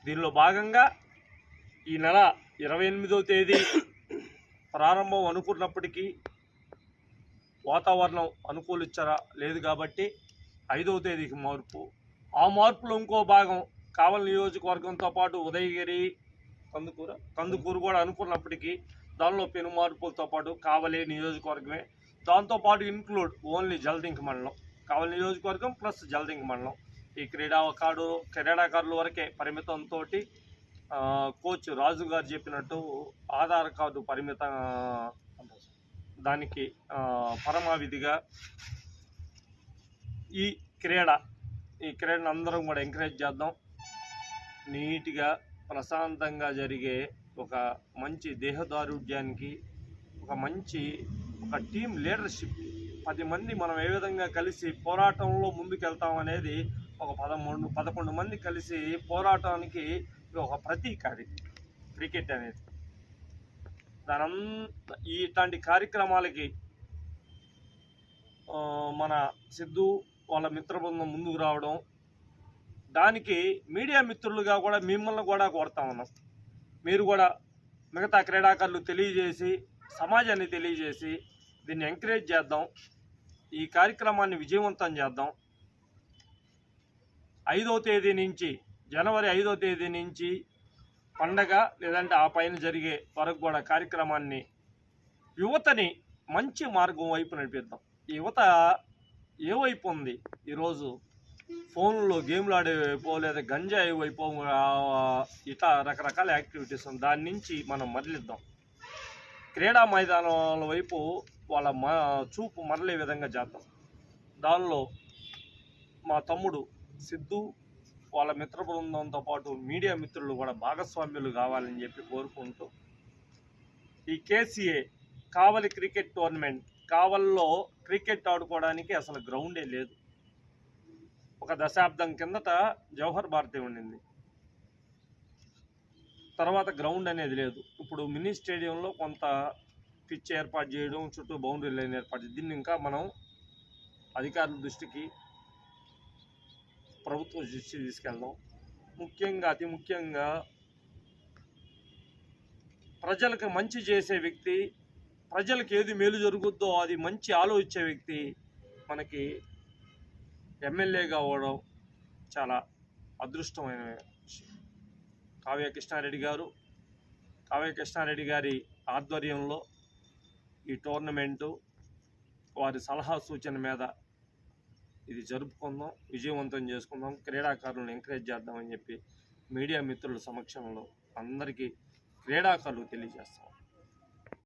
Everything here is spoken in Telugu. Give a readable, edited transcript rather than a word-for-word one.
దీనిలో భాగంగా ఈ నెల 28వ తేదీ ప్రారంభం అనుకున్నప్పటికీ వాతావరణం అనుకూలించరా లేదు కాబట్టి 5వ తేదీకి మార్పు. ఆ మార్పులో ఇంకో భాగం కావలి నియోజకవర్గంతో పాటు ఉదయగిరి, కందుకూరు కూడా అనుకున్నప్పటికీ దానిలో పెను మార్పులతో పాటు కావలి నియోజకవర్గమే, దాంతోపాటు ఇంక్లూడ్ ఓన్లీ జలదింక మండలం, కావలి నియోజకవర్గం ప్లస్ జలదింక మండలం. ఈ క్రీడాకారుల వరకే పరిమితంతో కోచ్ రాజు గారు చెప్పినట్టు ఆధార్ కార్డు పరిమితం దానికి పరమావిధిగా ఈ క్రీడను అందరం కూడా ఎంకరేజ్ చేద్దాం. నీట్గా ప్రశాంతంగా జరిగే ఒక మంచి దేహదారుఢ్యానికి ఒక టీం లీడర్షిప్ 10 మంది మనం ఏ విధంగా కలిసి పోరాటంలో ముందుకెళ్తాం అనేది ఒక 11 మంది కలిసి పోరాటానికి ఒక ప్రతీక అది క్రికెట్ అనేది. ఇట్లాంటి కార్యక్రమాలకి మన సిద్ధు వాళ్ళ మిత్ర బృందం ముందుకు రావడం, దానికి మీడియా మిత్రులుగా కూడా మిమ్మల్ని కూడా కోరుతా ఉన్నాం. మీరు కూడా మిగతా క్రీడాకారులు తెలియజేసి సమాజాన్ని తెలియజేసి దీన్ని ఎంకరేజ్ చేద్దాం, ఈ కార్యక్రమాన్ని విజయవంతం చేద్దాం. 5వ తేదీ నుంచి జనవరి 5వ తేదీ నుంచి పండగ లేదంటే ఆ పైన జరిగే వరకు కూడా కార్యక్రమాన్ని యువతని మంచి మార్గం వైపు నడిపిద్దాం. యువత ఏ వైపు ఉంది ఈరోజు? ఫోన్లో గేమ్లు ఆడే వైపు లేదా గంజాయి వైపు ఇట్లా రకరకాల యాక్టివిటీస్ ఉంది. దాని నుంచి మనం మరలిద్దాం, క్రీడా మైదానాల వైపు వాళ్ళ చూపు మరలే విధంగా చేద్దాం. దానిలో మా తమ్ముడు సిద్ధు వాళ్ళ మిత్ర బృందంతో పాటు మీడియా మిత్రులు కూడా భాగస్వామ్యులు కావాలని చెప్పి కోరుకుంటూ, ఈ కేసీఏ కావలి క్రికెట్ టోర్నమెంట్, కావల్లో క్రికెట్ ఆడుకోవడానికి అసలు గ్రౌండే లేదు. ఒక దశాబ్దం కిందట జవహర్ భారతి ఉండింది, తర్వాత గ్రౌండ్ అనేది లేదు. ఇప్పుడు మినీ స్టేడియంలో కొంత పిచ్ ఏర్పాటు చేయడం, చుట్టూ బౌండరీ లైన్ ఏర్పాటు, దీన్ని ఇంకా మనం అధికారుల దృష్టికి, ప్రభుత్వ దృష్టికి తీసుకెళ్దాం. అతి ముఖ్యంగా ప్రజలకు మంచి చేసే వ్యక్తి, ప్రజలకు ఏది మేలు జరుగుద్దో అది మంచి ఆలోచించే వ్యక్తి మనకి ఎమ్మెల్యేగా అవ్వడం చాలా అదృష్టమైన విషయం. కావ్య కృష్ణారెడ్డి గారి ఆధ్వర్యంలో ఈ టోర్నమెంటు వారి సలహా సూచన మీద ఇది జరుపుకుందాం, విజయవంతం చేసుకుందాం, క్రీడాకారులను ఎంకరేజ్ చేద్దామని చెప్పి మీడియా మిత్రుల సమక్షంలో అందరికీ క్రీడాకారులకు తెలియజేస్తాం.